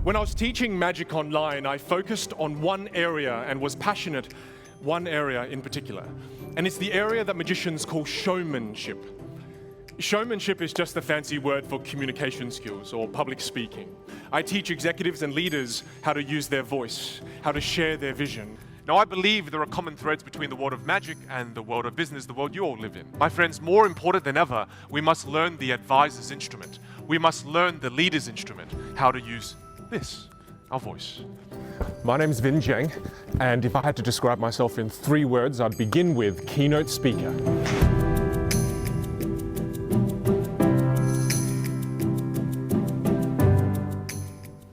When I was teaching magic online, I focused on one area and was passionate, one area in particular. And it's the area that magicians call showmanship. Showmanship is just a fancy word for communication skills or public speaking. I teach executives and leaders how to use their voice, how to share their vision. Now, I believe there are common threads between the world of magic and the world of business, the world you all live in. My friends, more important than ever, we must learn the advisor's instrument. We must learn the leader's instrument, how to use this, our voice. My name's Vinh Giang, and if I had to describe myself in 3 words, I'd begin with keynote speaker.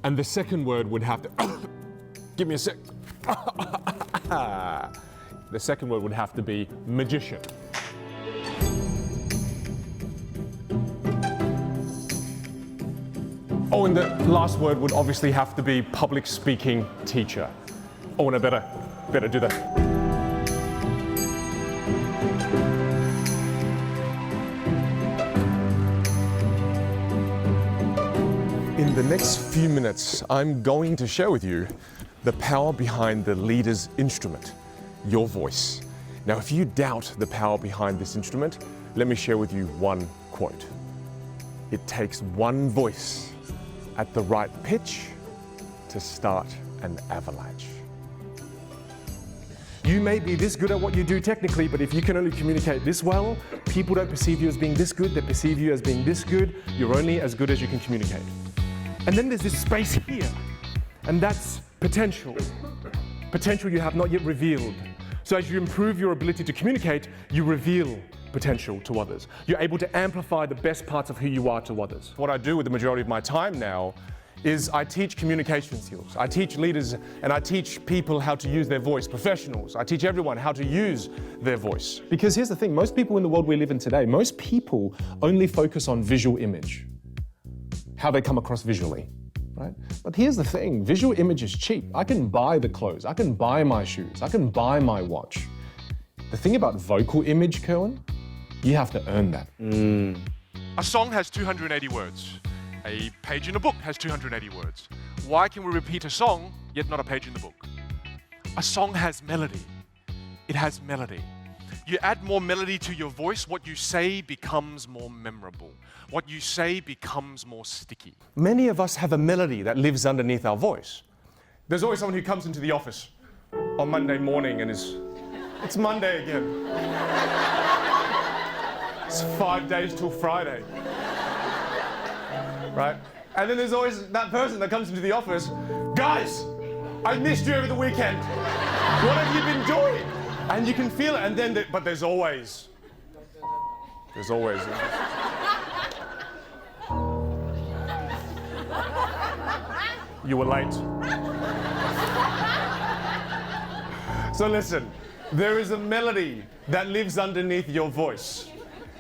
And the second word would have to, give me a sec. The second word would have to be magician. Oh, and the last word would obviously have to be public speaking teacher. Oh, and I better do that. In the next few minutes, I'm going to share with you the power behind the leader's instrument, your voice. Now, if you doubt the power behind this instrument, let me share with you one quote. It takes one voice at the right pitch to start an avalanche. You may be this good at what you do technically, but if you can only communicate this well, people don't perceive you as being this good, they perceive you as being this good. You're only as good as you can communicate. And then there's this space here, and that's potential. Potential you have not yet revealed. So as you improve your ability to communicate, you reveal potential to others. You're able to amplify the best parts of who you are to others. What I do with the majority of my time now is I teach communication skills. I teach leaders and I teach people how to use their voice, professionals. I teach everyone how to use their voice. Because here's the thing, most people in the world we live in today, most people only focus on visual image, how they come across visually. Right? But here's the thing, visual image is cheap. I can buy the clothes, I can buy my shoes, I can buy my watch. The thing about vocal image, Kerwin, you have to earn that. A song has 280 words. A page in a book has 280 words. Why can we repeat a song, yet not a page in the book? A song has melody. It has melody. You add more melody to your voice, what you say becomes more memorable. What you say becomes more sticky. Many of us have a melody that lives underneath our voice. There's always someone who comes into the office on Monday morning and it's Monday again. It's 5 days till Friday. Right? And then there's always that person that comes into the office, guys, I missed you over the weekend. What have you been doing? And you can feel it, and then, but there's always. You were late. So listen, there is a melody that lives underneath your voice.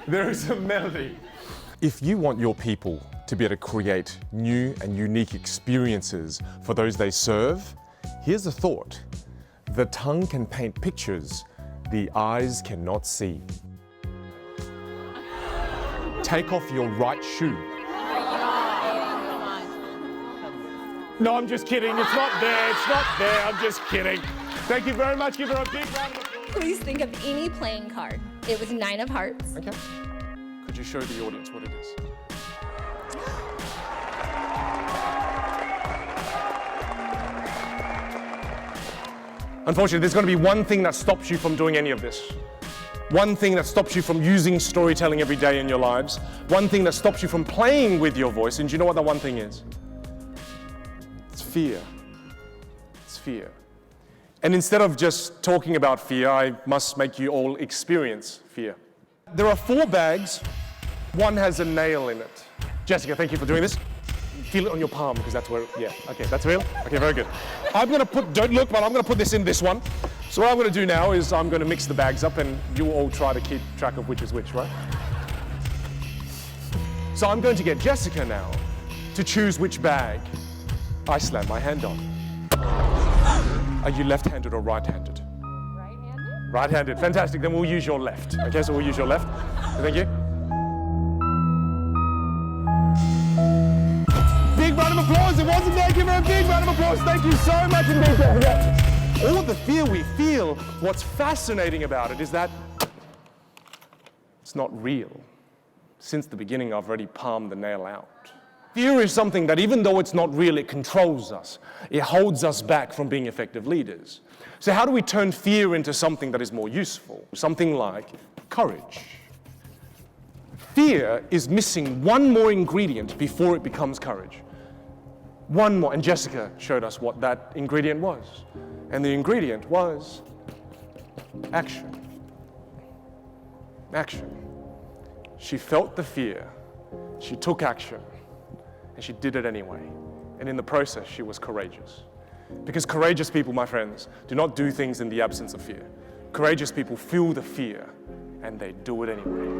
There is a melody. If you want your people to be able to create new and unique experiences for those they serve, here's a thought. The tongue can paint pictures the eyes cannot see. Take off your right shoe. No, I'm just kidding. It's not there. It's not there. I'm just kidding. Thank you very much. Give her a big round of applause. Please think of any playing card. It was 9 of hearts. Okay. Could you show the audience what it is? Unfortunately, there's going to be one thing that stops you from doing any of this. One thing that stops you from using storytelling every day in your lives. One thing that stops you from playing with your voice. And do you know what that one thing is? It's fear. It's fear. And instead of just talking about fear, I must make you all experience fear. There are 4 bags. One has a nail in it. Jessica, thank you for doing this. Feel it on your palm because that's where, yeah, okay, that's real? Okay, very good. I'm gonna don't look, but I'm gonna put this in this one. So what I'm gonna do now is I'm gonna mix the bags up and you all try to keep track of which is which, right? So I'm going to get Jessica now to choose which bag I slam my hand on. Are you left-handed or right-handed? Right-handed? Right-handed, fantastic. Then we'll use your left. Okay, so we'll use your left. Thank you. Big round of applause. It wasn't there. Give her a big round of applause. Thank you so much indeed. All the fear we feel, what's fascinating about it is that it's not real. Since the beginning, I've already palmed the nail out. Fear is something that even though it's not real, it controls us. It holds us back from being effective leaders. So how do we turn fear into something that is more useful? Something like courage. Fear is missing one more ingredient before it becomes courage. One more, and Jessica showed us what that ingredient was. And the ingredient was action. Action. She felt the fear, she took action, and she did it anyway. And in the process, she was courageous. Because courageous people, my friends, do not do things in the absence of fear. Courageous people feel the fear, and they do it anyway.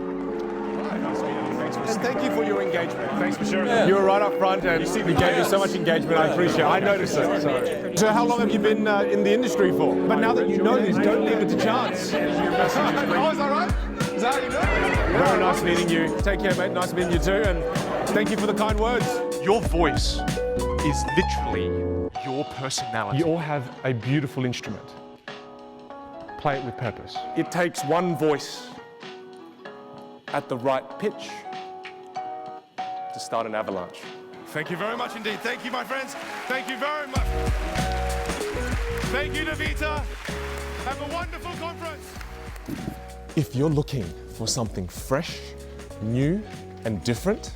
And thank you for your engagement. Thanks for sharing that. You were right up front and you gave me so much engagement. I appreciate it. I noticed it. So how long have you been in the industry for? But now that you know this, don't leave it to chance. Oh, is that right? Is that how you do it? Very nice meeting you. Take care, mate. Nice meeting you too. And thank you for the kind words. Your voice is literally your personality. You all have a beautiful instrument. Play it with purpose. It takes one voice at the right pitch to start an avalanche. Thank you very much indeed. Thank you, my friends. Thank you very much. Thank you, Davita. Have a wonderful conference. If you're looking for something fresh, new, and different,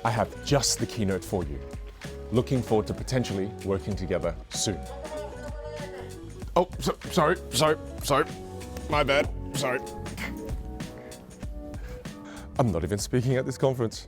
I have just the keynote for you. Looking forward to potentially working together soon. Oh, sorry. My bad. Sorry. I'm not even speaking at this conference.